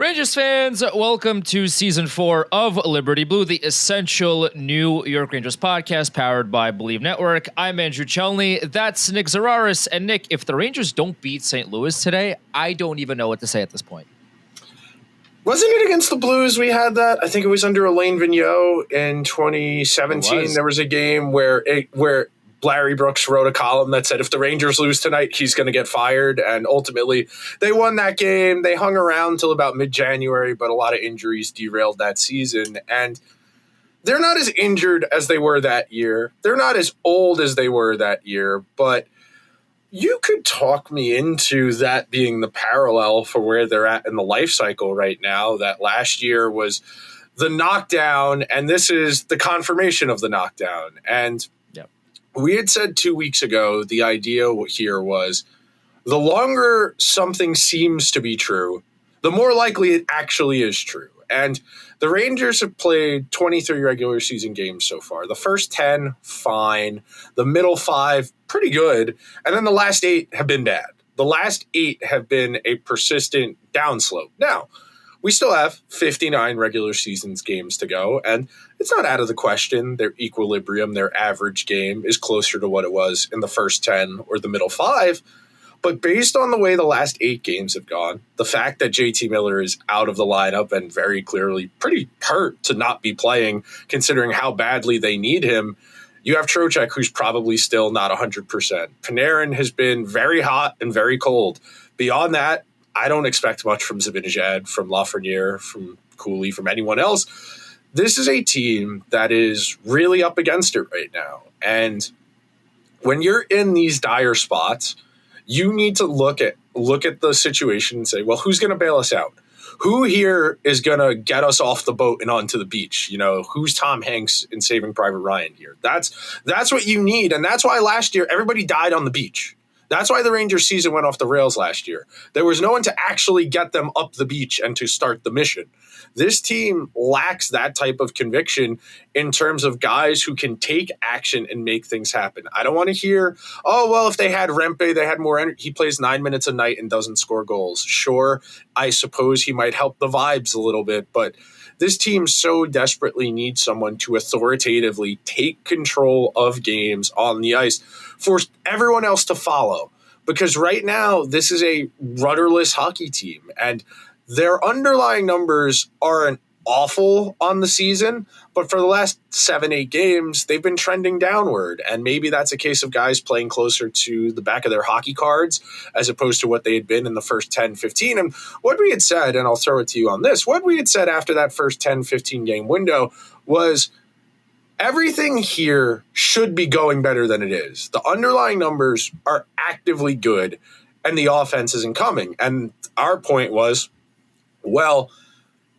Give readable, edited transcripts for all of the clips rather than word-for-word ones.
Rangers fans, welcome to Season 4 of Liberty Blue, the essential New York Rangers podcast powered by Believe Network. I'm Andrew Chelney, that's Nick Zararis. And Nick, if the Rangers don't beat St. Louis today, I don't even know what to say at this point. Wasn't it against the Blues we had that? I think it was under Alain Vigneault in 2017. There was a game where Larry Brooks wrote a column that said if the Rangers lose tonight, he's going to get fired. And ultimately, they won that game. They hung around till about mid-January, but a lot of injuries derailed that season. And they're not as injured as they were that year. They're not as old as they were that year. But you could talk me into that being the parallel for where they're at in the life cycle right now. That last year was the knockdown, and this is the confirmation of the knockdown. And we had said 2 weeks ago, the idea here was the longer something seems to be true, the more likely it actually is true. And the Rangers have played 23 regular season games so far. The first 10, fine. The middle 5, pretty good. And then the last 8 have been bad. The last 8 have been a persistent downslope. Now, we still have 59 regular seasons games to go, and it's not out of the question. Their equilibrium, their average game is closer to what it was in the first 10 or the middle 5. But based on the way the last 8 games have gone, the fact that J.T. Miller is out of the lineup and very clearly pretty hurt to not be playing, considering how badly they need him, you have Trocheck, who's probably still not 100%. Panarin has been very hot and very cold. Beyond that, I don't expect much from Zibanejad, from Lafrenière, from Cooley, from anyone else. This is a team that is really up against it right now. And when you're in these dire spots, you need to look at the situation and say, well, who's going to bail us out? Who here is going to get us off the boat and onto the beach? You know, who's Tom Hanks in Saving Private Ryan here? That's what you need. And that's why last year everybody died on the beach. That's why the Rangers season went off the rails last year. There was no one to actually get them up the beach and to start the mission. This team lacks that type of conviction in terms of guys who can take action and make things happen. I don't want to hear, oh, well, if they had Rempe, they had more energy. He plays 9 minutes a night and doesn't score goals. Sure, I suppose he might help the vibes a little bit, but this team so desperately needs someone to authoritatively take control of games on the ice for everyone else to follow. Because right now, this is a rudderless hockey team, and their underlying numbers aren't awful on the season, but for the last 7-8 games, they've been trending downward. And maybe that's a case of guys playing closer to the back of their hockey cards as opposed to what they had been in the first 10, 15. And what we had said, and I'll throw it to you on this, what we had said after that first 10, 15 game window was everything here should be going better than it is. The underlying numbers are actively good, and the offense isn't coming. And our point was, well,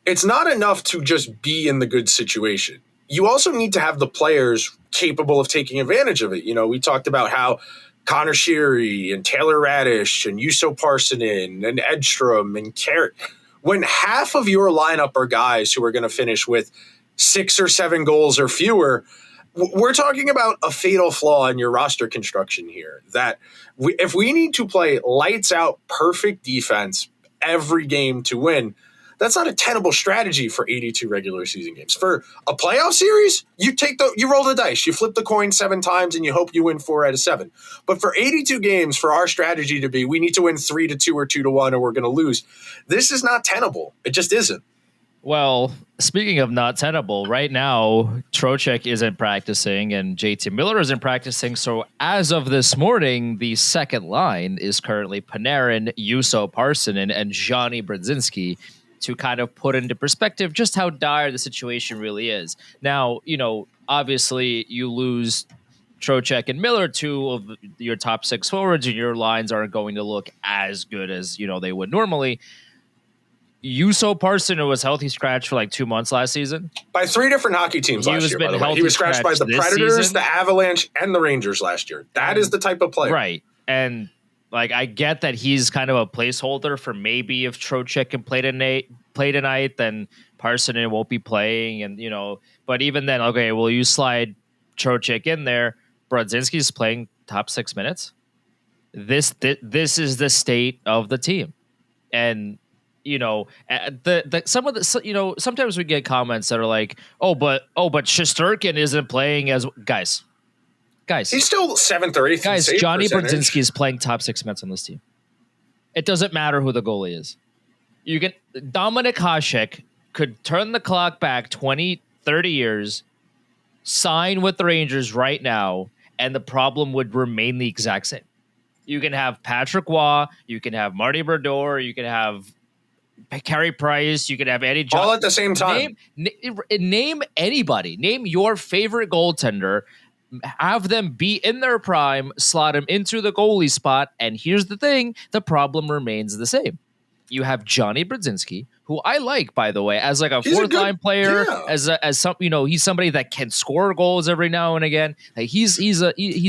it's not enough to just be in the good situation. You also need to have the players capable of taking advantage of it. You know, we talked about how Connor Sheary and Taylor Radish and Jusso Parssinen and Edstrom and Carrot, when half of your lineup are guys who are going to finish with 6 or 7 goals or fewer, we're talking about a fatal flaw in your roster construction here. That if we need to play lights out, perfect defense every game to win, that's not a tenable strategy for 82 regular season games. For a playoff series, you roll the dice, you flip the coin 7 times, and you hope you win 4 out of 7. But for 82 games, for our strategy to be, we need to win 3-2 or 2-1, or we're going to lose. This is not tenable. It just isn't. Well, speaking of not tenable, right now, Trocheck isn't practicing and J.T. Miller isn't practicing. So as of this morning, the second line is currently Panarin, Jusso Parssinen, and Johnny Brodzinski, to kind of put into perspective just how dire the situation really is. Now, you know, obviously you lose Trocheck and Miller, 2 of your top 6 forwards, and your lines aren't going to look as good as, you know, they would normally. Jusso Parssinen was healthy scratch for like 2 months last season. By 3 different hockey teams last year, by the way. He was scratched by the Predators, season, the Avalanche, and the Rangers last year. That is the type of player. Right. And like, I get that he's kind of a placeholder for maybe if Trocheck can play tonight, then Parssinen won't be playing. And, you know, but even then, okay, well, you slide Trocheck in there. Brodzinski's playing top 6 minutes. This is the state of the team. And some of the sometimes we get comments that are like, but Shesterkin isn't playing as guys. He's still 7th or 8th. Guys, Johnny Brodzinski is playing top 6 minutes on this team. It doesn't matter who the goalie is. Dominik Hasek could turn the clock back 20, 30 years, sign with the Rangers right now, and the problem would remain the exact same. You can have Patrick Waugh, you can have Marty Brodeur, you can have Carey Price, you can have Eddie Johnson. All at the same time. Name anybody. Name your favorite goaltender. Have them be in their prime, slot him into the goalie spot, and here's the thing, the problem remains the same. You have Johnny Brodzinski, who I like, by the way, as like a fourth line player, as some, he's somebody that can score goals every now and again. Like he's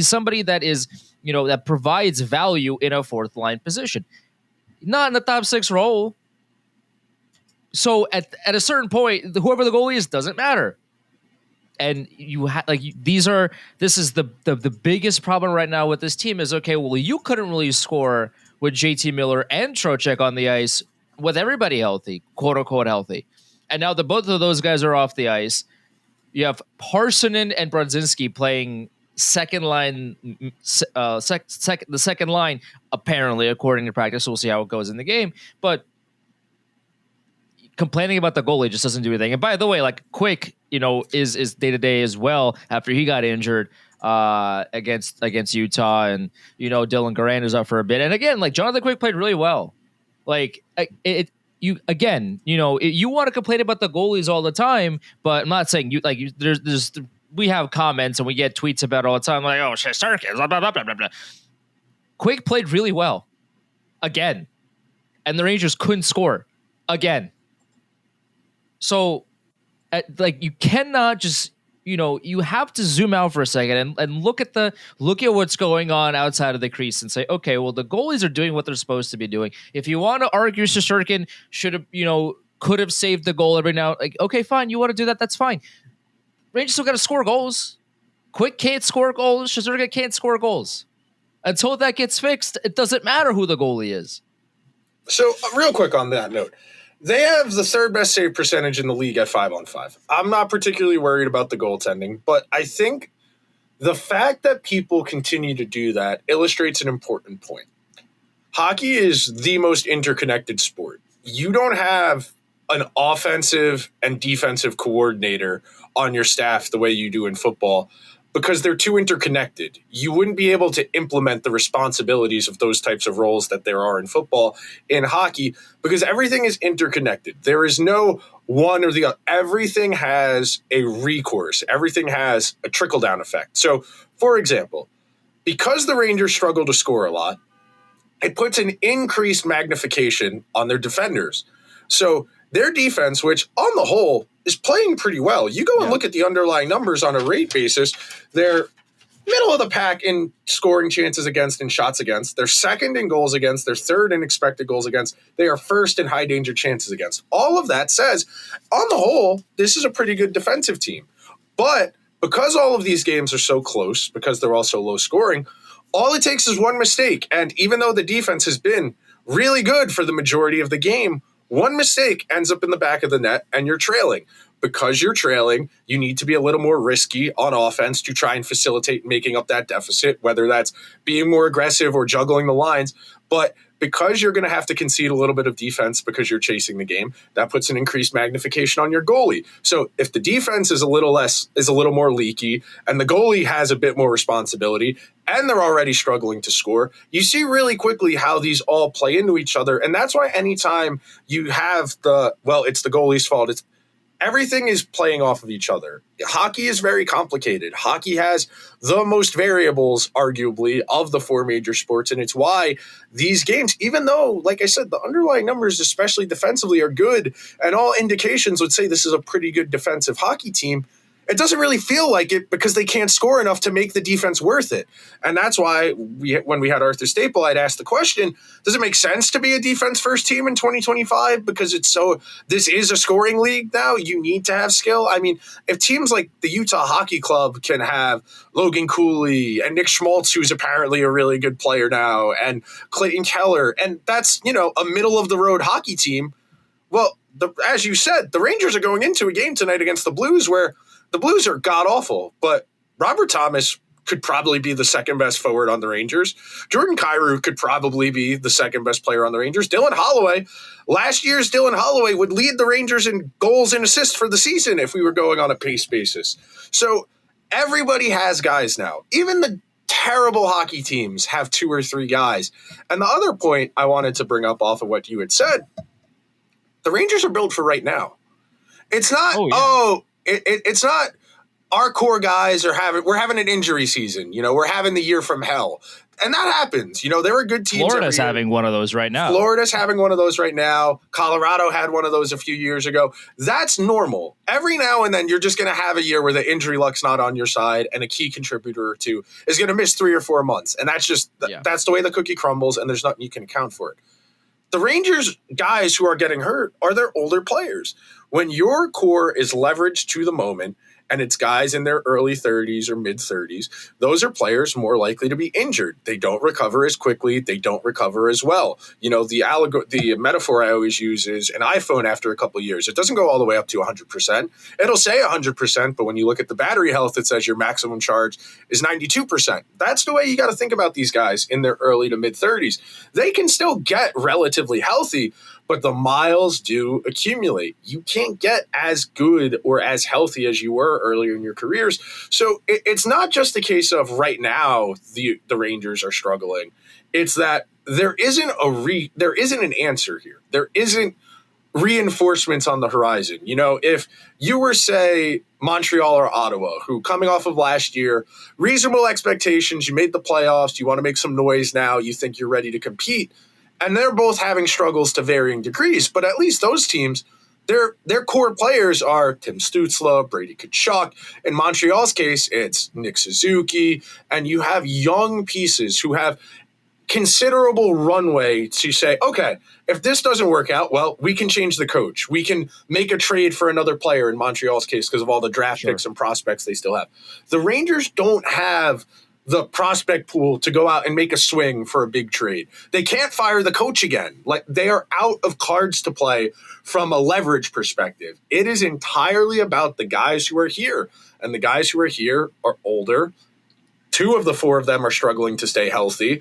somebody that is, that provides value in a fourth line position, not in the top 6 role. So at a certain point, whoever the goalie is doesn't matter. And this is the biggest problem right now with this team is, okay, well, you couldn't really score with J.T. Miller and Trocheck on the ice with everybody healthy, quote unquote healthy. And now that both of those guys are off the ice, you have Parssinen and Brodzinski playing second line, the second line, apparently, according to practice. We'll see how it goes in the game. But complaining about the goalie just doesn't do anything. And by the way, like Quick, is day to day as well after he got injured against Utah, and Dylan Garand is up for a bit. And again, like Jonathan Quick played really well. Like you want to complain about the goalies all the time, but I'm not saying we have comments and we get tweets about it all the time, like, oh, Shesterkin, blah, blah, blah, blah, blah. Quick played really well again, and the Rangers couldn't score again. So, you cannot just, you have to zoom out for a second and look at what's going on outside of the crease and say, okay, well, the goalies are doing what they're supposed to be doing. If you want to argue Shesterkin should have, could have saved the goal every now, like, okay, fine, you want to do that, that's fine. Rangers still got to score goals. Quick can't score goals. Shesterkin can't score goals. Until that gets fixed, it doesn't matter who the goalie is. So, real quick on that note. They have the 3rd best save percentage in the league at 5-on-5. I'm not particularly worried about the goaltending, but I think the fact that people continue to do that illustrates an important point. Hockey is the most interconnected sport. You don't have an offensive and defensive coordinator on your staff the way you do in football, because they're too interconnected. You wouldn't be able to implement the responsibilities of those types of roles that there are in football in hockey, because everything is interconnected. There is no one or the other. Everything has a recourse. Everything has a trickle-down effect. So, for example, because the Rangers struggle to score a lot, it puts an increased magnification on their defenders. So their defense, which on the whole is playing pretty well. You go and look at the underlying numbers on a rate basis. They're middle of the pack in scoring chances against and shots against. They're 2nd in goals against. They're 3rd in expected goals against. They are 1st in high danger chances against. All of that says, on the whole, this is a pretty good defensive team. But because all of these games are so close, because they're all so low scoring, all it takes is one mistake. And even though the defense has been really good for the majority of the game, one mistake ends up in the back of the net and you're trailing. Because you're trailing, you need to be a little more risky on offense to try and facilitate making up that deficit, whether that's being more aggressive or juggling the lines. But because you're going to have to concede a little bit of defense because you're chasing the game, that puts an increased magnification on your goalie. So if the defense is a little more leaky, and the goalie has a bit more responsibility, and they're already struggling to score, you see really quickly how these all play into each other. And that's why anytime you have it's the goalie's fault, everything is playing off of each other. Hockey is very complicated. Hockey has the most variables, arguably, of the 4 major sports, and it's why these games, even though, like I said, the underlying numbers, especially defensively, are good, and all indications would say this is a pretty good defensive hockey team, it doesn't really feel like it because they can't score enough to make the defense worth it. And that's why when we had Arthur Staple, I'd ask the question, does it make sense to be a defense-first team in 2025? Because this is a scoring league now. You need to have skill. I mean, if teams like the Utah Hockey Club can have Logan Cooley and Nick Schmaltz, who's apparently a really good player now, and Clayton Keller, and that's, a middle-of-the-road hockey team, Well, as you said, the Rangers are going into a game tonight against the Blues where the Blues are god-awful, but Robert Thomas could probably be the second best forward on the Rangers. Jordan Kyrou could probably be the second best player on the Rangers. Last year's Dylan Holloway would lead the Rangers in goals and assists for the season if we were going on a pace basis. So everybody has guys now. Even the terrible hockey teams have 2 or 3 guys. And the other point I wanted to bring up off of what you had said, the Rangers are built for right now. It's not, it's not our core guys we're having an injury season. We're having the year from hell. And that happens. There are good teams. Florida's having one of those right now. Colorado had one of those a few years ago. That's normal. Every now and then you're just going to have a year where the injury luck's not on your side and a key contributor or two is going to miss 3 or 4 months. And that's just, that's the way the cookie crumbles, and there's nothing you can account for it. The Rangers guys who are getting hurt are their older players. When your core is leveraged to the moment, and it's guys in their early 30s or mid 30s, those are players more likely to be injured. They don't recover as quickly. They don't recover as well. The metaphor I always use is an iPhone after a couple of years. It doesn't go all the way up to 100%. It'll say 100%, but when you look at the battery health, it says your maximum charge is 92%. That's the way you got to think about these guys in their early to mid 30s. They can still get relatively healthy, but the miles do accumulate. You can't get as good or as healthy as you were earlier in your careers. So it's not just a case of right now the Rangers are struggling. It's that there isn't an answer here. There isn't reinforcements on the horizon. If you were, say, Montreal or Ottawa, who coming off of last year, reasonable expectations, you made the playoffs, you want to make some noise now, you think you're ready to compete. And they're both having struggles to varying degrees, but at least those teams, their core players are Tim Stützle, Brady Tkachuk. In Montreal's case, it's Nick Suzuki, and you have young pieces who have considerable runway to say, okay, if this doesn't work out, well, we can change the coach. We can make a trade for another player in Montreal's case because of all the draft picks and prospects they still have. The Rangers don't have the prospect pool to go out and make a swing for a big trade. They can't fire the coach again. Like, they are out of cards to play from a leverage perspective. It is entirely about the guys who are here, and the guys who are here are older. 2 of the 4 of them are struggling to stay healthy.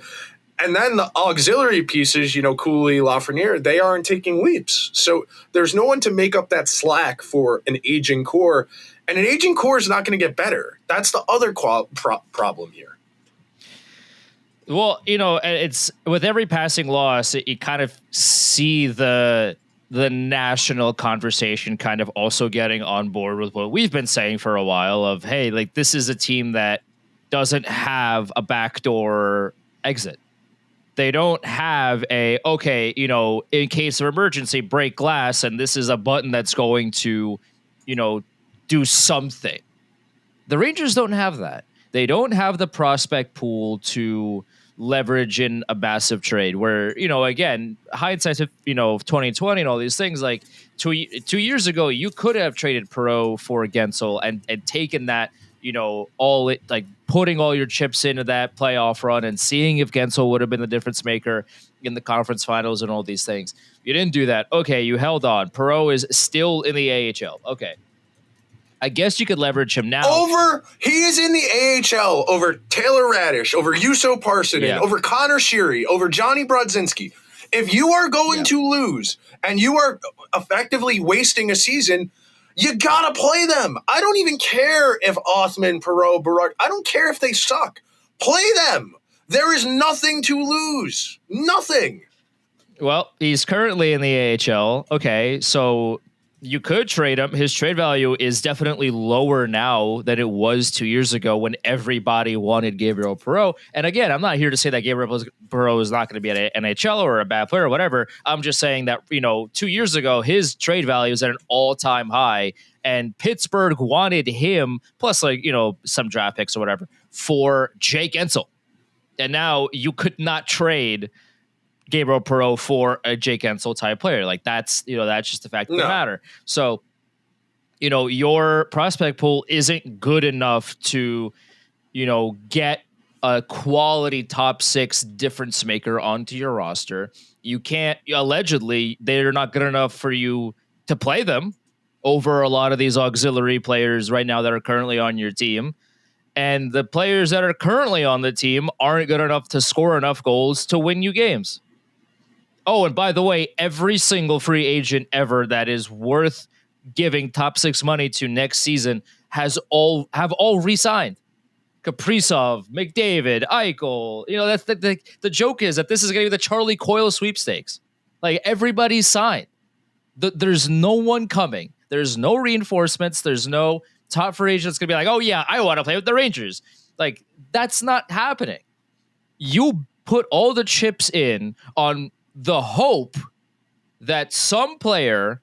And then the auxiliary pieces, Cooley, Lafrenière, they aren't taking leaps. So there's no one to make up that slack for an aging core. And an aging core is not going to get better. That's the other problem here. Well, it's with every passing loss, you kind of see the national conversation kind of also getting on board with what we've been saying for a while of, hey, like, this is a team that doesn't have a backdoor exit. They don't have in case of emergency, break glass, and this is a button that's going to, do something. The Rangers don't have that. They don't have the prospect pool to leverage in a massive trade where, again, hindsight of, 2020 and all these things, like 2 years ago, you could have traded Perreault for Gensel and taken that, putting all your chips into that playoff run and seeing if Gensel would have been the difference maker in the conference finals and all these things. You didn't do that. Okay, you held on. Perreault is still in the AHL. Okay. I guess you could leverage him now. He is in the AHL over Taylor Radish, over Jusso Parssinen, over Connor Sheary, over Johnny Brodzinski. If you are going to lose and you are effectively wasting a season, you gotta play them. I don't even care if Othman, Perreault, Berard, I don't care if they suck. Play them. There is nothing to lose. Nothing. Well, he's currently in the AHL. Okay, so you could trade him. His trade value is definitely lower now than it was 2 years ago when everybody wanted Gabriel Perreault. And again, I'm not here to say that Gabriel Perreault is not going to be an NHL or a bad player or whatever. I'm just saying that, 2 years ago, his trade value is at an all-time high, and Pittsburgh wanted him, plus some draft picks or whatever, for Jake Gensel. And now you could not trade Gabriel Perreault for a Jake Gensel type player. Like, that's just the fact of the matter. So, your prospect pool isn't good enough to, get a quality top 6 difference maker onto your roster. You can't, allegedly, they're not good enough for you to play them over a lot of these auxiliary players right now that are currently on your team. And the players that are currently on the team aren't good enough to score enough goals to win you games. Oh, and by the way, every single free agent ever that is worth giving top 6 money to next season have all re-signed. Kaprizov, McDavid, Eichel. That's the joke is that this is going to be the Charlie Coyle sweepstakes. Like, everybody's signed. There's no one coming. There's no reinforcements. There's no top free agent that's going to be like, oh yeah, I want to play with the Rangers. Like, that's not happening. You put all the chips in on the hope that some player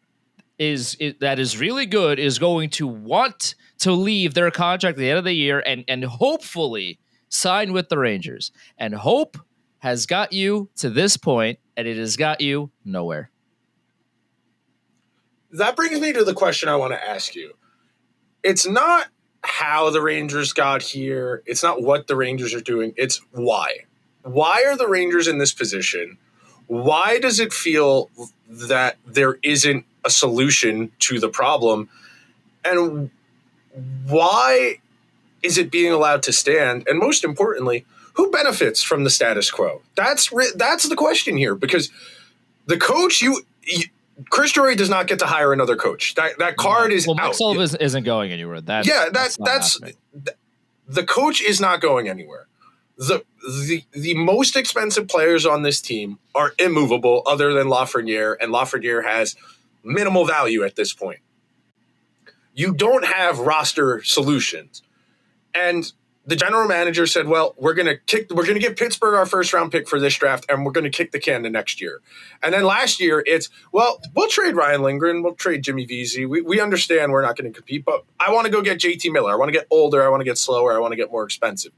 that is really good is going to want to leave their contract at the end of the year and hopefully sign with the Rangers. And hope has got you to this point, and it has got you nowhere. That brings me to the question I want to ask you. It's not how the Rangers got here. It's not what the Rangers are doing. It's why. Why are the Rangers in this position? Why does it feel that there isn't a solution to the problem? And why is it being allowed to stand? And most importantly, who benefits from the status quo? That's the question here, because the coach, Chris Drury does not get to hire another coach. That card is Mike out. Sullivan isn't going anywhere. That's the coach is not going anywhere. The most expensive players on this team are immovable, other than Lafrenière, and Lafrenière has minimal value at this point. You don't have roster solutions. And the general manager said, well, we're going to give Pittsburgh our first round pick for this draft, and we're going to kick the can to next year. And then last year it's, well, we'll trade Ryan Lindgren. We'll trade Jimmy Vesey. We understand we're not going to compete, but I want to go get J.T. Miller. I want to get older. I want to get slower. I want to get more expensive.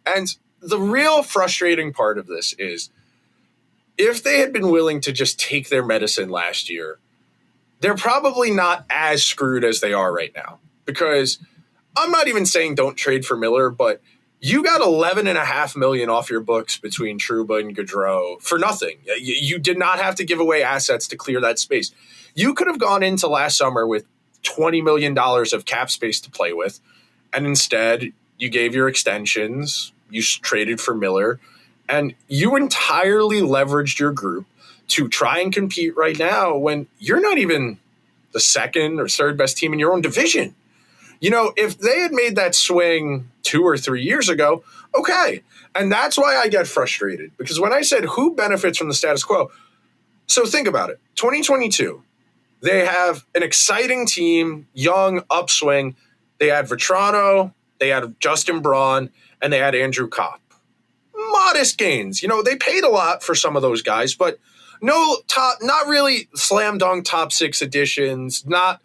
And the real frustrating part of this is, if they had been willing to just take their medicine last year, they're probably not as screwed as they are right now. Because I'm not even saying don't trade for Miller, but you got $11.5 million off your books between Trouba and Gaudreau for nothing. You did not have to give away assets to clear that space. You could have gone into last summer with $20 million of cap space to play with, and instead you gave your extensions, you traded for Miller, and you entirely leveraged your group to try and compete right now when you're not even the second or third best team in your own division. If they had made that swing 2 or 3 years ago, okay. And that's why I get frustrated, because when I said who benefits from the status quo, so think about it. 2022, they have an exciting team, young, upswing. They had Vetrano, they had Justin Braun, and they had Andrew Kopp. Modest gains. They paid a lot for some of those guys, but not really slam dunk top 6 additions, not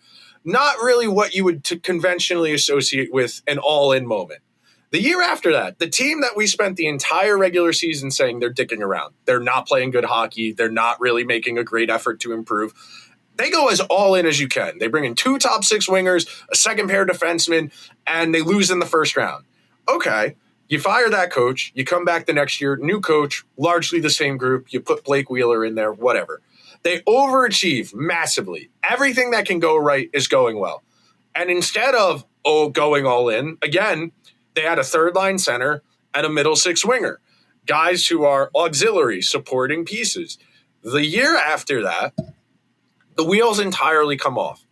really what you would conventionally associate with an all-in moment. The year after that, the team that we spent the entire regular season saying they're dicking around, they're not playing good hockey, they're not really making a great effort to improve, they go as all-in as you can. They bring in 2 top 6 wingers, a second pair defenseman, and they lose in the first round. Okay, you fire that coach, you come back the next year, new coach, largely the same group, you put Blake Wheeler in there, whatever. They overachieve massively. Everything that can go right is going well. And instead of going all in, again, they had a third-line center and a middle 6 winger, guys who are auxiliary, supporting pieces. The year after that, the wheels entirely come off.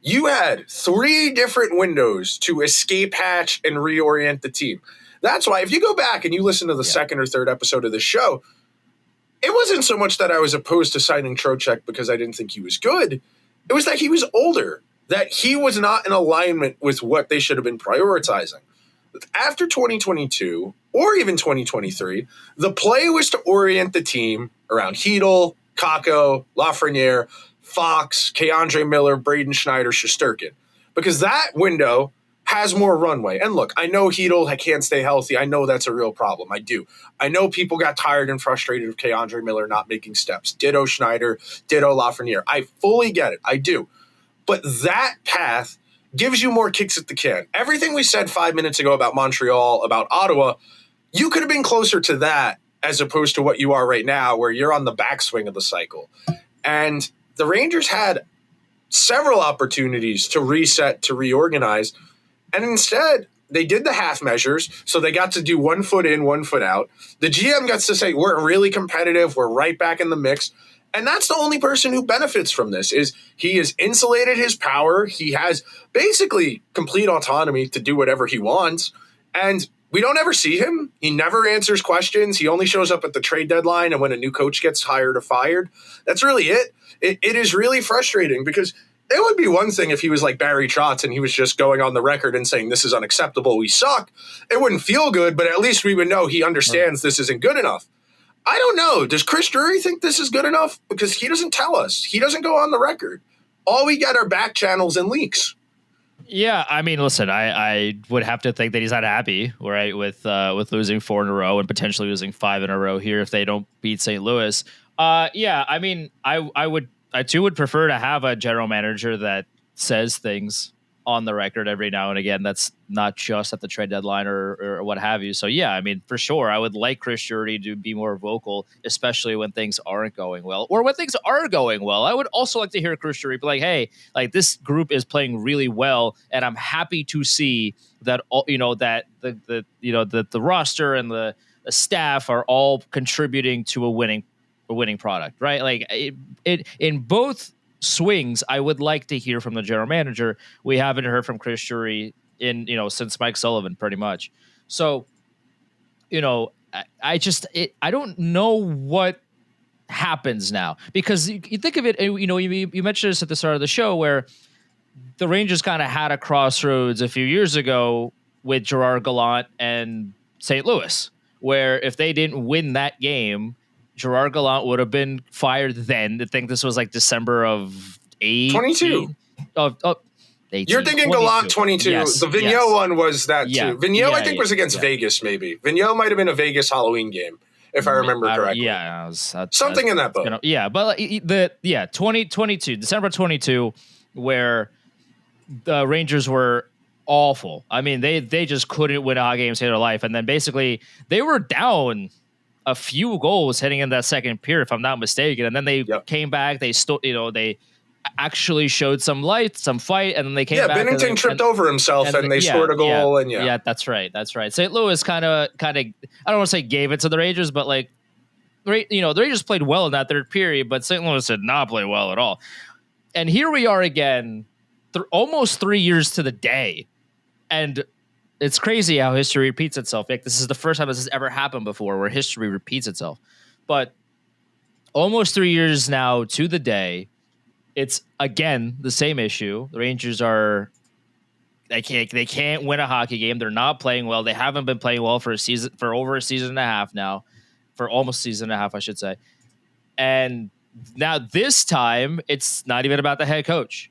You had 3 different windows to escape hatch and reorient the team. That's why if you go back and you listen to the second or third episode of the show, it wasn't so much that I was opposed to signing Trocheck because I didn't think he was good. It was that he was older, that he was not in alignment with what they should have been prioritizing. After 2022, or even 2023, the play was to orient the team around Hedl, Kakko, Lafrenière, Fox, K'Andre Miller, Braden Schneider, Shesterkin. Because that window has more runway. And look, I know Hedl can't stay healthy. I know that's a real problem. I do. I know people got tired and frustrated of K'Andre Miller not making steps. Ditto Schneider, ditto Lafrenière. I fully get it. I do. But that path gives you more kicks at the can. Everything we said 5 minutes ago about Montreal, about Ottawa, you could have been closer to that as opposed to what you are right now, where you're on the backswing of the cycle. And the Rangers had several opportunities to reset, to reorganize. And instead, they did the half measures. So they got to do 1 foot in, 1 foot out. The GM gets to say, we're really competitive. We're right back in the mix. And that's the only person who benefits from this. Is he has insulated his power. He has basically complete autonomy to do whatever he wants. And we don't ever see him. He never answers questions. He only shows up at the trade deadline and when a new coach gets hired or fired. That's really it. It is really frustrating because it would be one thing if he was like Barry Trotz and he was just going on the record and saying, this is unacceptable, we suck. It wouldn't feel good, but at least we would know he understands this isn't good enough. I don't know. Does Chris Drury think this is good enough? Because he doesn't tell us. He doesn't go on the record. All we get are back channels and leaks. Yeah, I mean, listen, I would have to think that he's not happy, right, with losing 4 in a row and potentially losing 5 in a row here if they don't beat St. Louis. Yeah, I mean, I too would prefer to have a general manager that says things on the record every now and again. That's not just at the trade deadline or what have you. So yeah, I mean, for sure, I would like Chris Drury to be more vocal, especially when things aren't going well, or when things are going well. I would also like to hear Chris Drury be like, "Hey, like this group is playing really well, and I'm happy to see that that the roster and the staff are all contributing to a winning product, right? Like it in both swings, I would like to hear from the general manager. We haven't heard from Chris Drury since Mike Sullivan, pretty much. So, I don't know what happens now, because you think of it, you mentioned this at the start of the show where the Rangers kind of had a crossroads a few years ago with Gerard Gallant and St. Louis, where if they didn't win that game, Gerard Gallant would have been fired then. I think this was like December of 22. 18, You're thinking Gallant 22. Yes, the Vigneault one was that yeah. too. Vigneault, I think, was against Vegas, maybe. Vigneault might have been a Vegas Halloween game, if I remember correctly. Yeah, something in that boat. But 2022, December 22, where the Rangers were awful. I mean, they just couldn't win a hockey game to save their life, and then basically they were down a few goals heading in that second period, if I'm not mistaken. And then they came back. They still, they actually showed some light, some fight, and then they came back. Yeah, Bennington tripped over himself, and they scored a goal. Yeah, that's right. St. Louis kind of, I don't want to say gave it to the Rangers, but like, the Rangers played well in that third period, but St. Louis did not play well at all. And here we are again, almost 3 years to the day, and it's crazy how history repeats itself. Like, this is the first time this has ever happened before, where history repeats itself. But almost 3 years now to the day, it's again the same issue. The Rangers they can't win a hockey game. They're not playing well. They haven't been playing well for over a season and a half now, for almost a season and a half, I should say. And now this time, it's not even about the head coach.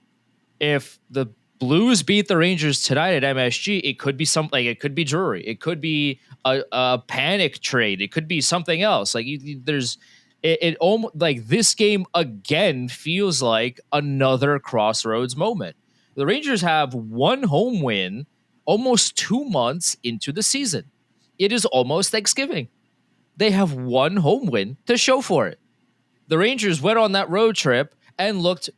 If the Blues beat the Rangers tonight at MSG, it could be something. It could be Drury. It could be a panic trade. It could be something else. Like it almost like this game again feels like another crossroads moment. The Rangers have one home win almost 2 months into the season. It is almost Thanksgiving. They have one home win to show for it. The Rangers went on that road trip and looked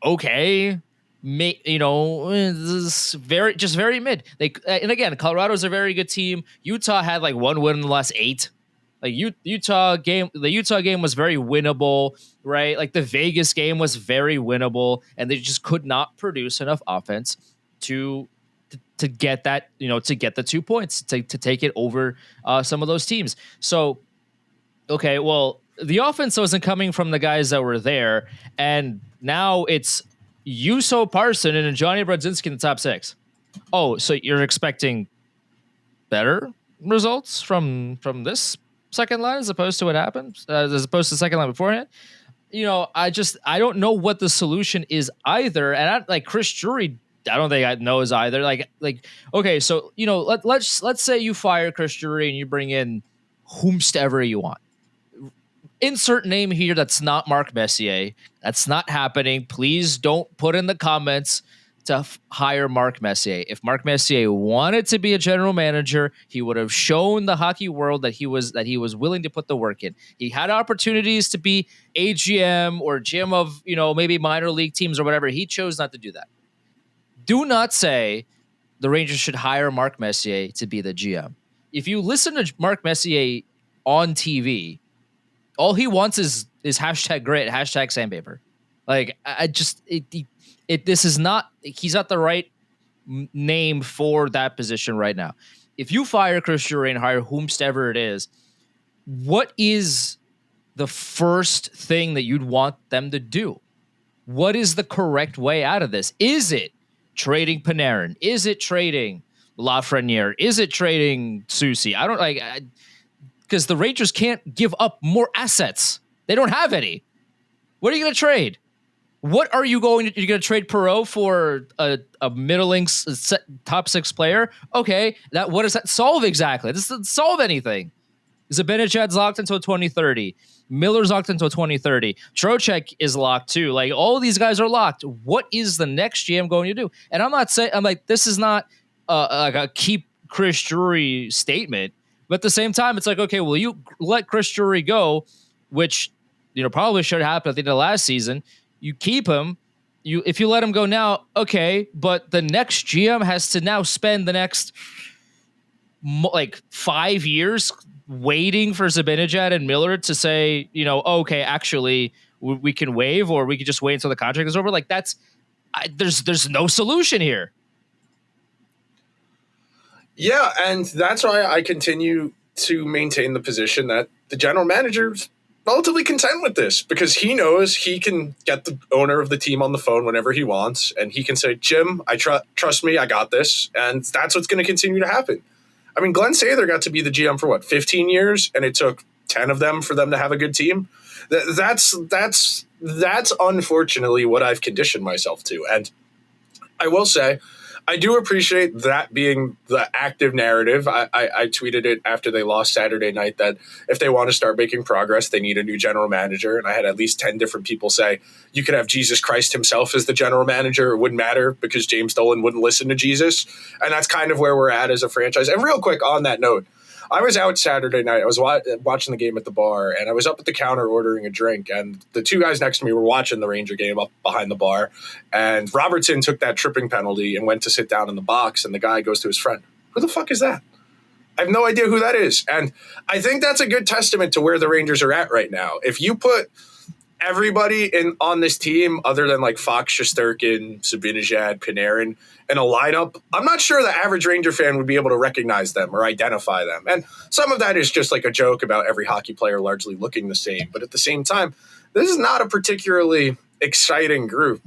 okay. Very mid. And again, Colorado's a very good team. Utah had like one win in the last 8. Like the Utah game was very winnable, right? Like the Vegas game was very winnable, and they just could not produce enough offense to get that, to get the 2 points, to take it over some of those teams. So, okay, well, the offense wasn't coming from the guys that were there, and now it's Jusso, Parssinen, and Johnny Brodzinski in the top 6. Oh, so you're expecting better results from this second line as opposed to what happened, as opposed to the second line beforehand? I don't know what the solution is either. And Chris Drury, I don't think I knows either. Like, okay, so, let's say you fire Chris Drury and you bring in whomstever you want. Insert name here that's not Mark Messier. That's not happening. Please don't put in the comments to hire Marc Messier. If Marc Messier wanted to be a general manager, he would have shown the hockey world that he was willing to put the work in. He had opportunities to be a GM or GM of, maybe minor league teams or whatever. He chose not to do that. Do not say the Rangers should hire Marc Messier to be the GM. If you listen to Marc Messier on TV, all he wants is hashtag grit, hashtag sandpaper. Like, this is not, he's not the right name for that position right now. If you fire Chris Drury and hire whomsoever it is, what is the first thing that you'd want them to do? What is the correct way out of this? Is it trading Panarin? Is it trading Lafrenière? Is it trading Susie? I don't because the Rangers can't give up more assets. They don't have any. What are you going to trade? What are you going to? You're going to trade Perreault for a middling top 6 player? Okay, what does that solve exactly? This doesn't solve anything. Zibanejad's locked until 2030. Miller's locked until 2030. Trocheck is locked too. Like, all of these guys are locked. What is the next GM going to do? And I'm not saying, this is not like a keep Chris Drury statement, but at the same time, it's like, okay, well, you let Chris Drury go, which probably should happen at the end of last season. You keep him. If you let him go now, okay, but the next GM has to now spend the next 5 years waiting for Zibanejad and Miller to say, okay, actually we can waive, or we could just wait until the contract is over. Like, there's no solution here. Yeah, and that's why I continue to maintain the position that the general manager's relatively content with this, because he knows he can get the owner of the team on the phone whenever he wants, and he can say, Jim, I trust me, I got this, and that's what's going to continue to happen. I mean, Glenn Sather got to be the GM for 15 years, and it took 10 of them for them to have a good team. That's unfortunately what I've conditioned myself to. And I will say, I do appreciate that being the active narrative. I tweeted it after they lost Saturday night that if they want to start making progress, they need a new general manager. And I had at least 10 different people say, you could have Jesus Christ himself as the general manager. It wouldn't matter because James Dolan wouldn't listen to Jesus. And that's kind of where we're at as a franchise. And real quick on that note, I was out Saturday night. I was watching the game at the bar, and I was up at the counter ordering a drink, and the two guys next to me were watching the Ranger game up behind the bar, and Robertson took that tripping penalty and went to sit down in the box, and the guy goes to his friend, who the fuck is that? I have no idea who that is. And I think that's a good testament to where the Rangers are at right now. If you put everybody on this team other than like Fox, Shesterkin, Zibanejad, Panarin in a lineup, I'm not sure the average Ranger fan would be able to recognize them or identify them. And some of that is just like a joke about every hockey player largely looking the same. But at the same time, this is not a particularly exciting group.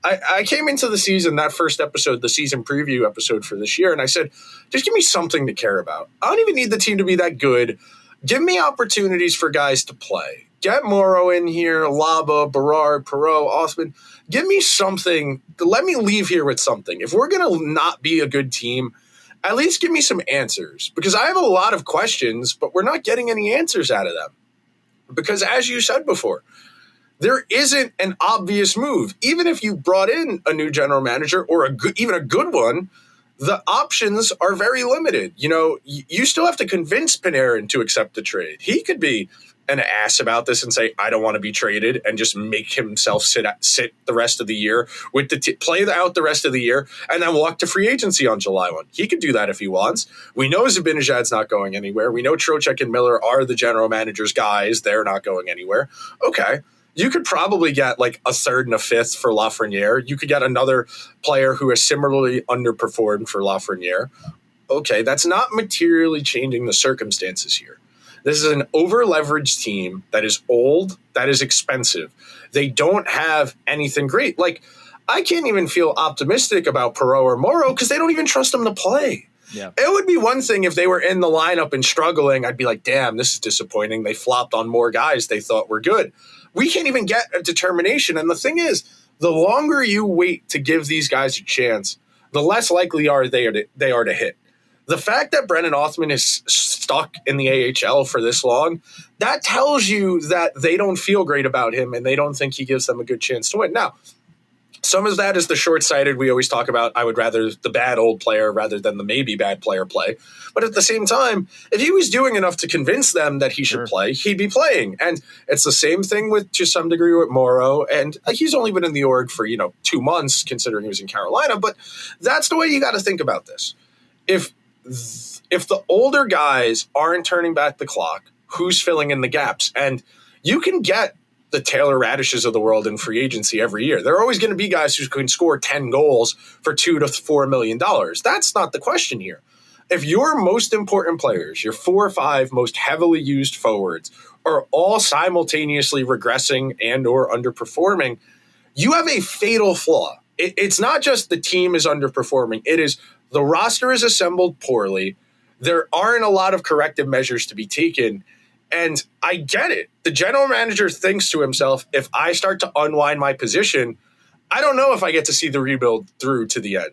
I came into the season, that first episode, the season preview episode for this year, and I said, just give me something to care about. I don't even need the team to be that good. Give me opportunities for guys to play. Get Morrow in here, Laba, Berard, Perreault, Osman. Give me something. Let me leave here with something. If we're going to not be a good team, at least give me some answers. Because I have a lot of questions, but we're not getting any answers out of them. Because as you said before, there isn't an obvious move. Even if you brought in a new general manager or even a good one, the options are very limited. You still have to convince Panarin to accept the trade. He could be an ass about this and say, I don't want to be traded, and just make himself sit the rest of the year with play out the rest of the year and then walk to free agency on July 1. He could do that if he wants. We know Zibanejad's not going anywhere. We know Trocheck and Miller are the general manager's guys. They're not going anywhere. Okay. You could probably get like a third and a fifth for Lafrenière. You could get another player who has similarly underperformed for Lafrenière. Okay, that's not materially changing the circumstances here. This is an over-leveraged team that is old, that is expensive. They don't have anything great. Like, I can't even feel optimistic about Perreault or Morrow because they don't even trust them to play. Yeah. It would be one thing if they were in the lineup and struggling. I'd be like, damn, this is disappointing. They flopped on more guys they thought were good. We can't even get a determination. And the thing is, the longer you wait to give these guys a chance, the less likely they are to hit. The fact that Brennan Othmann is stuck in the AHL for this long, that tells you that they don't feel great about him and they don't think he gives them a good chance to win. Now, Some of that is the short-sighted we always talk about. I would rather the bad old player rather than the maybe bad player play. But at the same time, if he was doing enough to convince them that he should play, he'd be playing. And it's the same thing with, to some degree, with Morrow. And he's only been in the org for, 2 months, considering he was in Carolina. But that's the way you got to think about this. If the older guys aren't turning back the clock, who's filling in the gaps? And you can get the Taylor Radishes of the world in free agency every year. There are always going to be guys who can score 10 goals for $2 to $4 million. That's not the question here. If your most important players, your 4 or 5 most heavily used forwards, are all simultaneously regressing and or underperforming, you have a fatal flaw. It's not just the team is underperforming. It is the roster is assembled poorly. There aren't a lot of corrective measures to be taken. And I get it. The general manager thinks to himself, if I start to unwind my position, I don't know if I get to see the rebuild through to the end.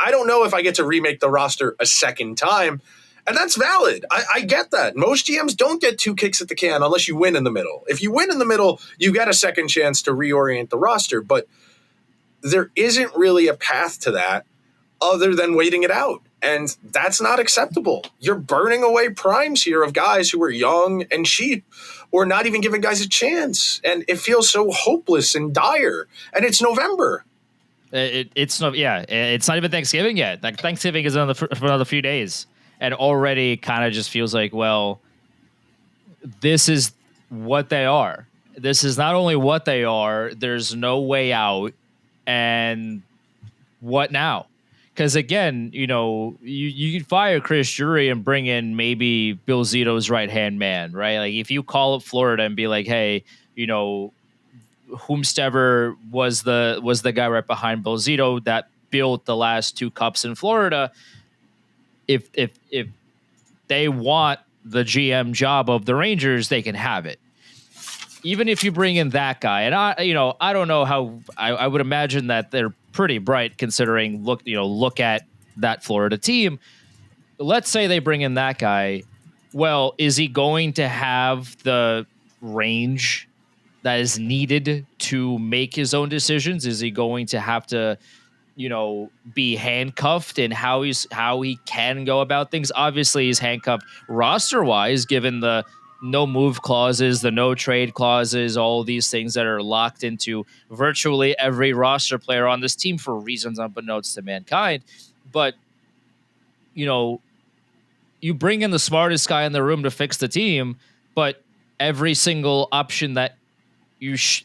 I don't know if I get to remake the roster a second time. And that's valid. I get that. Most GMs don't get 2 kicks at the can unless you win in the middle. If you win in the middle, you get a second chance to reorient the roster. But there isn't really a path to that other than waiting it out. And that's not acceptable. You're burning away primes here of guys who are young and cheap or not even giving guys a chance. And it feels so hopeless and dire. And it's November. It's not even Thanksgiving yet. Like Thanksgiving is for another few days. And already kind of just feels like, well, this is what they are. This is not only what they are, there's no way out. And what now? Because again, you can fire Chris Drury and bring in maybe Bill Zito's right-hand man, right? Like if you call up Florida and be like, hey, whomstever was the guy right behind Bill Zito that built the last 2 cups in Florida, if they want the GM job of the Rangers, they can have it. Even if you bring in that guy, and I don't know how I would imagine that they're pretty bright considering look at that Florida team. Let's say they bring in that guy. Well, is he going to have the range that is needed to make his own decisions? Is he going to have to, be handcuffed in how he can go about things? Obviously, he's handcuffed roster wise, given the no move clauses, the no trade clauses, all of these things that are locked into virtually every roster player on this team for reasons unbeknownst to mankind. But, you bring in the smartest guy in the room to fix the team, but every single option that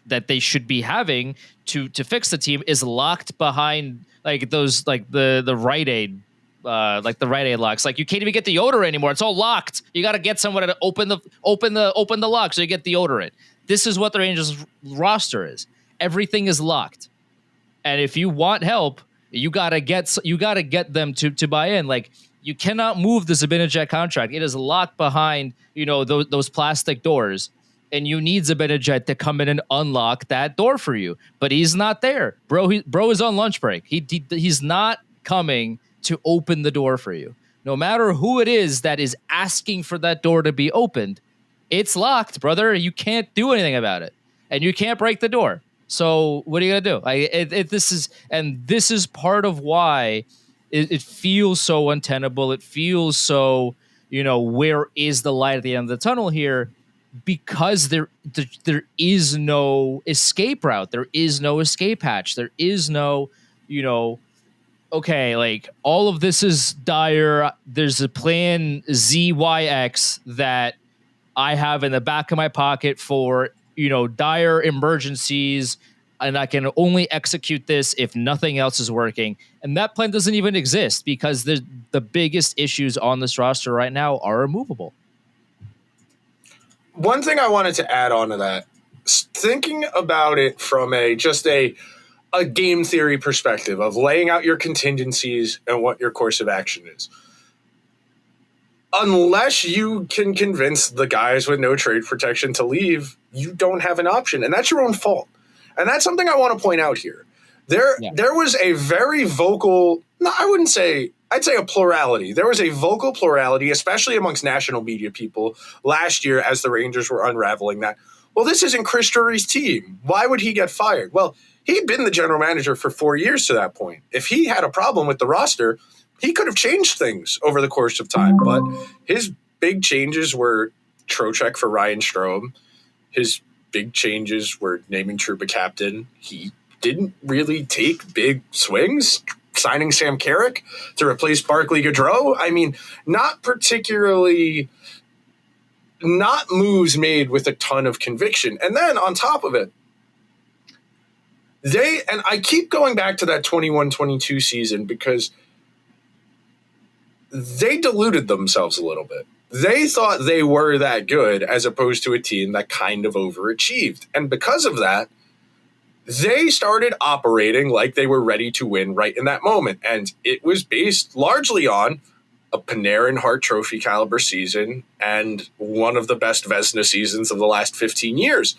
that they should be having to fix the team is locked behind like those, like the Rite Aid, like the Rite Aid locks. Like you can't even get deodorant anymore. It's all locked. You got to get someone to open the lock so you get deodorant. This is what the Rangers roster is. Everything is locked. And if you want help, you got to get them to buy in. Like you cannot move the Zibanejad contract. It is locked behind, those plastic doors. And you need Zibanejad to come in and unlock that door for you. But he's not there. Bro is on lunch break. He's not coming to open the door for you. No matter who it is that is asking for that door to be opened, it's locked, brother. You can't do anything about it. And you can't break the door. So what are you going to do? This is part of why it feels so untenable. It feels so, where is the light at the end of the tunnel here? Because there is no escape route. There is no escape hatch. There is no, okay, like all of this is dire. There's a plan ZYX that I have in the back of my pocket for, dire emergencies, and I can only execute this if nothing else is working. And that plan doesn't even exist because the biggest issues on this roster right now are removable. One thing I wanted to add on to that, thinking about it from a game theory perspective of laying out your contingencies and what your course of action is. Unless you can convince the guys with no trade protection to leave, you don't have an option, and that's your own fault. And that's something I want to point out here. There was a very vocal, I'd say a plurality. There was a vocal plurality, especially amongst national media people last year as the Rangers were unraveling that. Well, this isn't Chris Drury's team. Why would he get fired? Well, He'd been the general manager for 4 years to that point. If he had a problem with the roster, he could have changed things over the course of time. But his big changes were Trocheck for Ryan Strome. His big changes were naming Trouba captain. He didn't really take big swings. Signing Sam Carrick to replace Barclay Gaudreau. I mean, not moves made with a ton of conviction. And then on top of it, and I keep going back to that 21-22 season because they deluded themselves a little bit. They thought they were that good as opposed to a team that kind of overachieved. And because of that, they started operating like they were ready to win right in that moment. And it was based largely on a Panarin Hart Trophy caliber season and one of the best Vezina seasons of the last 15 years.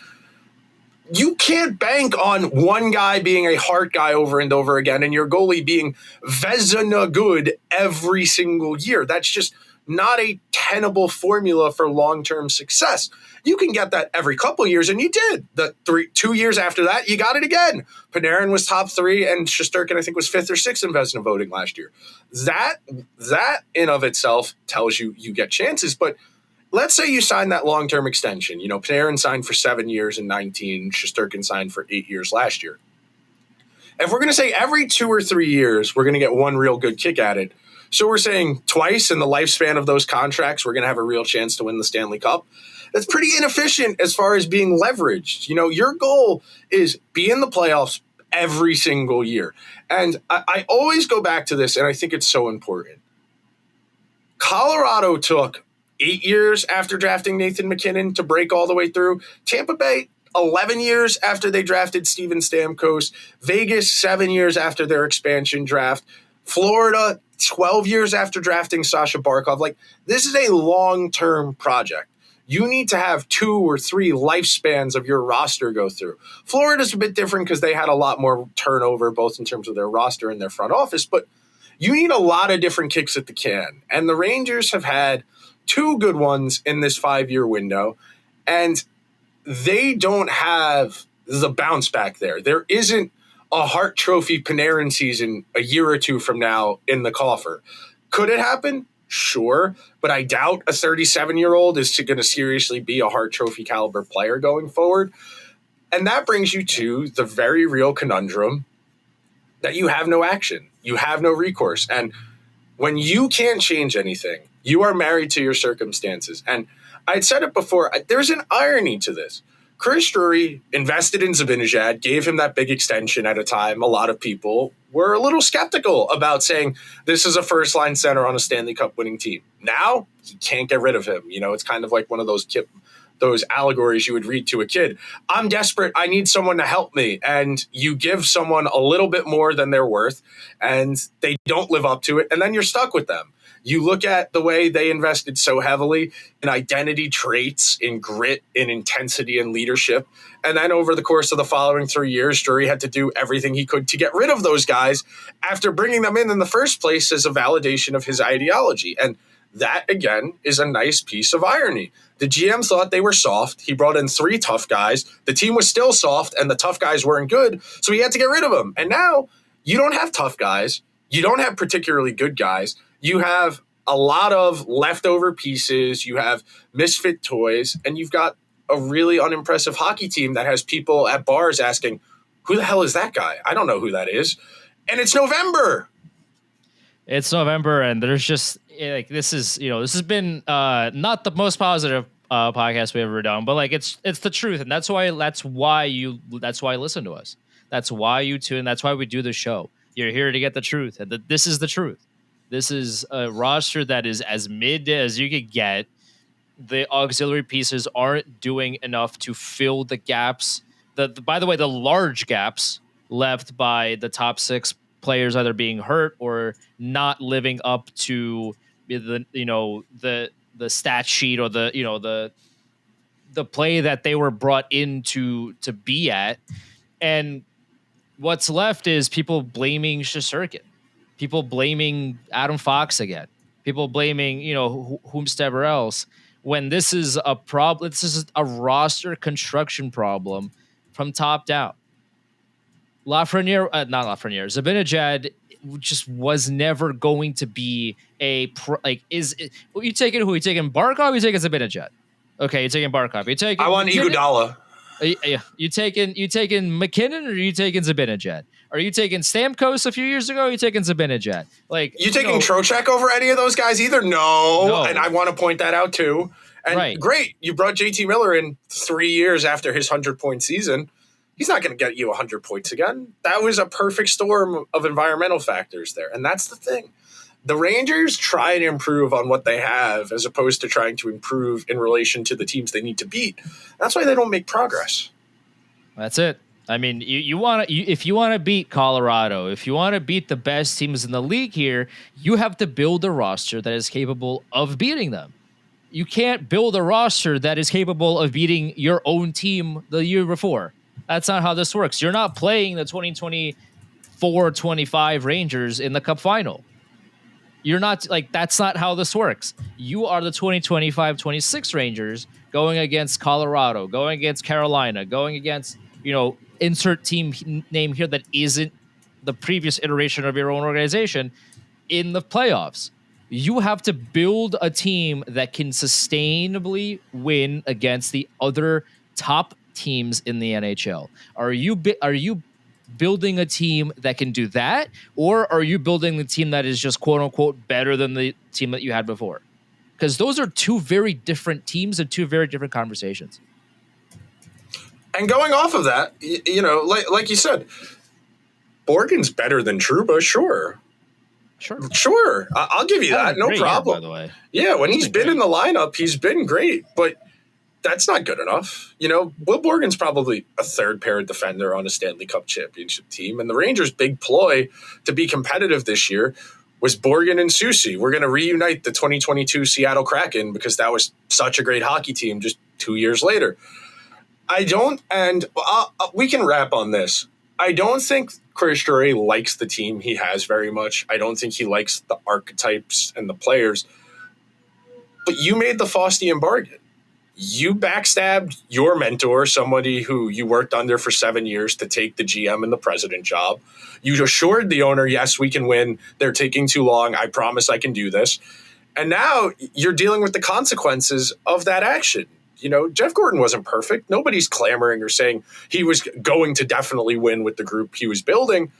You can't bank on one guy being a Hart guy over and over again and your goalie being Vezina good every single year. That's just not a tenable formula for long-term success. You can get that every couple years, and you did. 2 years after that, you got it again. Panarin was top 3, and Shesterkin, I think, was 5th or 6th in Vezina voting last year. That in of itself tells you get chances, but let's say you sign that long-term extension. You know, Panarin signed for 7 years in 19, Shesterkin signed for 8 years last year. If we're going to say every 2 or 3 years, we're going to get one real good kick at it, so we're saying twice in the lifespan of those contracts, we're going to have a real chance to win the Stanley Cup. That's pretty inefficient as far as being leveraged. You know, your goal is be in the playoffs every single year. And I always go back to this, and I think it's so important. Colorado took 8 years after drafting Nathan MacKinnon to break all the way through. Tampa Bay, 11 years after they drafted Steven Stamkos. Vegas, 7 years after their expansion draft. Florida, 12 years after drafting Sasha Barkov. Like, this is a long-term project. You need to have 2 or 3 lifespans of your roster go through. Florida's a bit different because they had a lot more turnover, both in terms of their roster and their front office, but you need a lot of different kicks at the can. And the Rangers have had 2 good ones in this 5-year window, and they don't have the bounce back there. There isn't a Hart Trophy Panarin season a year or 2 from now in the coffer. Could it happen? Sure, but I doubt a 37-year-old is going to seriously be a Hart Trophy caliber player going forward. And that brings you to the very real conundrum that you have no action. You have no recourse. And when you can't change anything, you are married to your circumstances. And I'd said it before, there's an irony to this. Chris Drury invested in Zibanejad, gave him that big extension at a time. A lot of people were a little skeptical about saying this is a first-line center on a Stanley Cup winning team. Now, you can't get rid of him. You know, it's kind of like one of those allegories you would read to a kid. I'm desperate. I need someone to help me. And you give someone a little bit more than they're worth, and they don't live up to it, and then you're stuck with them. You look at the way they invested so heavily in identity traits, in grit, in intensity, and leadership. And then over the course of the following 3 years, Drury had to do everything he could to get rid of those guys after bringing them in the first place as a validation of his ideology. And that, again, is a nice piece of irony. The GM thought they were soft. He brought in 3 tough guys. The team was still soft, and the tough guys weren't good, so he had to get rid of them. And now you don't have tough guys. You don't have particularly good guys. You have a lot of leftover pieces. You have misfit toys, and you've got a really unimpressive hockey team that has people at bars asking, who the hell is that guy? I don't know who that is. And it's November. It's November, and there's just like this has been not the most positive podcast we've ever done, but like it's the truth, and that's why you listen to us. That's why you tune. That's why we do the show. You're here to get the truth, and this is the truth. This is a roster that is as mid as you could get. The auxiliary pieces aren't doing enough to fill the gaps. By the way, the large gaps left by the top 6 players either being hurt or not living up to the stat sheet or the play that they were brought in to be at. And what's left is people blaming Shesterkin. People blaming Adam Fox again. People blaming, whomstever else. When this is a problem, this is a roster construction problem from top down. Lafrenière, not Lafrenière, Zibanejad just was never going to be you taking who? You taking Barkov? You taking Zibanejad? Okay, you taking Barkov. You taking I want McKinnon? Iguodala. You taking McKinnon, or are you taking Zibanejad? Are you taking Stamkos a few years ago? Or are you taking Zibanejad? Like, You taking Trocheck over any of those guys either? No. And I want to point that out too. And great, you brought J.T. Miller in 3 years after his 100-point season. He's not going to get you 100 points again. That was a perfect storm of environmental factors there. And that's the thing. The Rangers try and improve on what they have as opposed to trying to improve in relation to the teams they need to beat. That's why they don't make progress. That's it. I mean, if you want to beat Colorado, if you want to beat the best teams in the league here, you have to build a roster that is capable of beating them. You can't build a roster that is capable of beating your own team the year before. That's not how this works. You're not playing the 2024-25 Rangers in the Cup final. You're not that's not how this works. You are the 2025-26 Rangers going against Colorado, going against Carolina, going against, insert team name here that isn't the previous iteration of your own organization in the playoffs. You have to build a team that can sustainably win against the other top teams in the NHL. Are you building a team that can do that, or are you building the team that is just quote unquote better than the team that you had before? Because those are two very different teams and two very different conversations. And going off of that, like you said, Borgen's better than Trouba, sure. I'll give you that. No problem. By the way, yeah, when he's been in the lineup, he's been great, but that's not good enough. Will Borgen's probably a third-pair defender on a Stanley Cup championship team, and the Rangers' big ploy to be competitive this year was Borgen and Soucy. We're going to reunite the 2022 Seattle Kraken because that was such a great hockey team just 2 years later. We can wrap on this. I don't think Chris Drury likes the team he has very much. I don't think he likes the archetypes and the players. But you made the Faustian bargain. You backstabbed your mentor, somebody who you worked under for 7 years, to take the GM and the president job. You assured the owner, yes, we can win. They're taking too long. I promise I can do this. And now you're dealing with the consequences of that action. Jeff Gordon wasn't perfect. Nobody's clamoring or saying he was going to definitely win with the group he was building.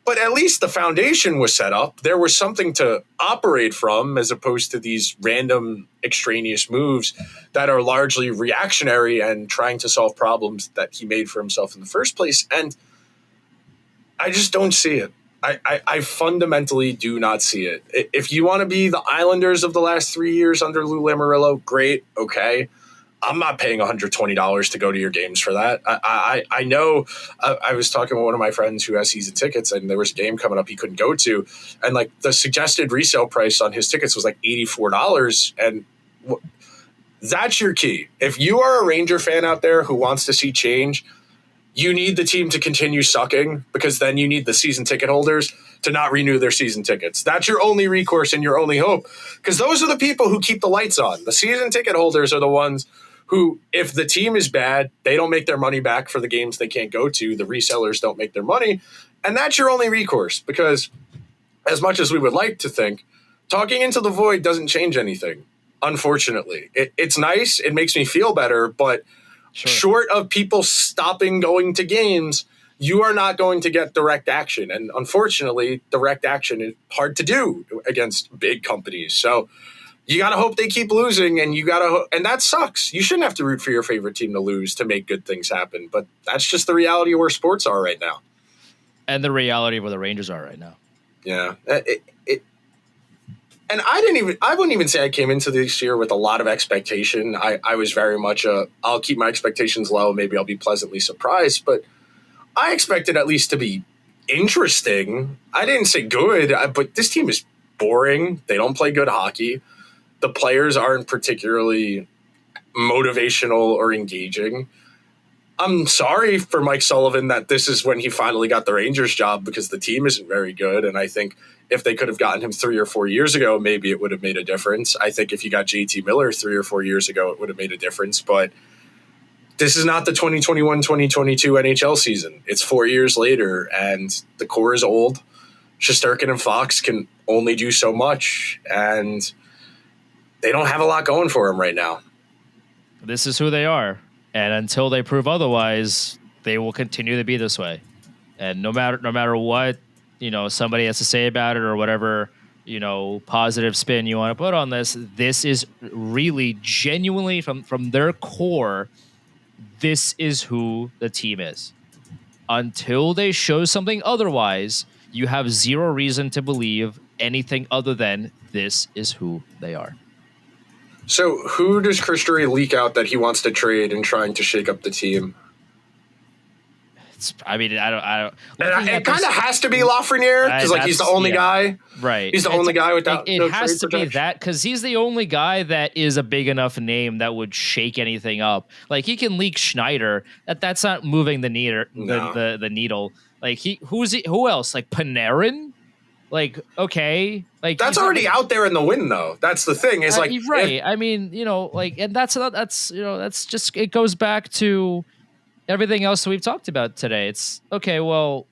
But at least the foundation was set up. There was something to operate from as opposed to these random extraneous moves that are largely reactionary and trying to solve problems that he made for himself in the first place. And I just don't see it. I fundamentally do not see it. If you want to be the Islanders of the last 3 years under Lou Lamoriello, great, okay. I'm not paying $120 to go to your games for that. I know. I was talking with one of my friends who has season tickets, and there was a game coming up he couldn't go to, and the suggested resale price on his tickets was $84, and that's your key. If you are a Ranger fan out there who wants to see change, you need the team to continue sucking, because then you need the season ticket holders to not renew their season tickets. That's your only recourse and your only hope, because those are the people who keep the lights on. The season ticket holders are the ones who, if the team is bad, they don't make their money back for the games they can't go to. The resellers don't make their money. And that's your only recourse, because as much as we would like to think, talking into the void doesn't change anything, unfortunately. It's nice. It makes me feel better. But short of people stopping going to games, you are not going to get direct action. And unfortunately, direct action is hard to do against big companies. So you got to hope they keep losing, and and that sucks. You shouldn't have to root for your favorite team to lose to make good things happen, but that's just the reality of where sports are right now. And the reality of where the Rangers are right now. Yeah. And I wouldn't even say I came into this year with a lot of expectation. I was very much I'll keep my expectations low. Maybe I'll be pleasantly surprised, but I expected at least to be interesting. I didn't say good, but this team is boring. They don't play good hockey. The players aren't particularly motivational or engaging. I'm sorry for Mike Sullivan that this is when he finally got the Rangers job, because the team isn't very good. And I think if they could have gotten him 3 or 4 years ago, maybe it would have made a difference. I think if you got J.T. Miller 3 or 4 years ago, it would have made a difference. But this is not the 2021-2022 NHL season. It's 4 years later, and the core is old. Shesterkin and Fox can only do so much, and they don't have a lot going for them right now. This is who they are, and until they prove otherwise, they will continue to be this way. And no matter what, somebody has to say about it or whatever, positive spin you want to put on this, this is really genuinely from their core. This is who the team is. Until they show something otherwise, you have zero reason to believe anything other than this is who they are. So who does Chris Drury leak out that he wants to trade and trying to shake up the team? I don't. It kind of has to be Lafrenière because he's the only guy. Right. He's the only guy without. It has to be that because he's the only guy that is a big enough name that would shake anything up. Like he can leak Schneider. That's not moving the needle. No. The needle. Like who else? Like Panarin. Like okay. Like that's already out there in the wind though. That's the thing. Is like right. And that's just it goes back to everything else that we've talked about today. It's okay, well,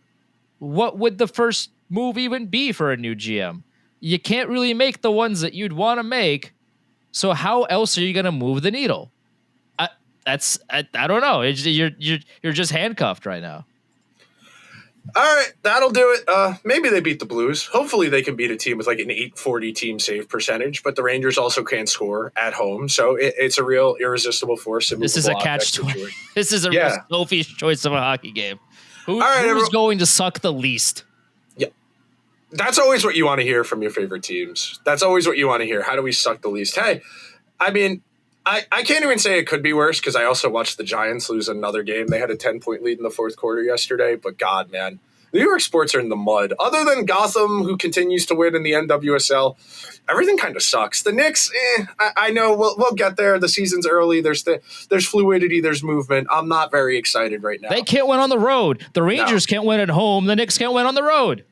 what would the first move even be for a new GM? You can't really make the ones that you'd want to make. So how else are you going to move the needle? I don't know. You're just handcuffed right now. All right, that'll do it. Maybe they beat the Blues. Hopefully they can beat a team with like an 840 team save percentage, but the Rangers also can't score at home. So it's a real irresistible force. This is a catch-22. This is a real Sophie's choice of a hockey game. Who's going to suck the least? Yeah. That's always what you want to hear from your favorite teams. That's always what you want to hear. How do we suck the least? Hey, I mean, I can't even say it could be worse because I also watched the Giants lose another game. They had a 10-point lead in the fourth quarter yesterday, but God, man, New York sports are in the mud. Other than Gotham, who continues to win in the NWSL, everything kind of sucks. The Knicks, I know we'll get there. The season's early. There's fluidity. There's movement. I'm not very excited right now. They can't win on the road. The Rangers can't win at home. The Knicks can't win on the road.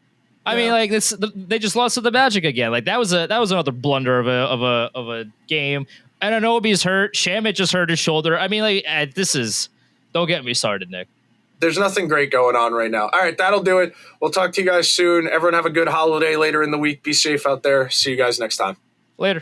I mean, like this, they just lost to the Magic again. Like that was another blunder of a game. Anunoby's hurt. Shamit just hurt his shoulder. I mean, like don't get me started, Nick. There's nothing great going on right now. All right, that'll do it. We'll talk to you guys soon. Everyone have a good holiday later in the week. Be safe out there. See you guys next time. Later.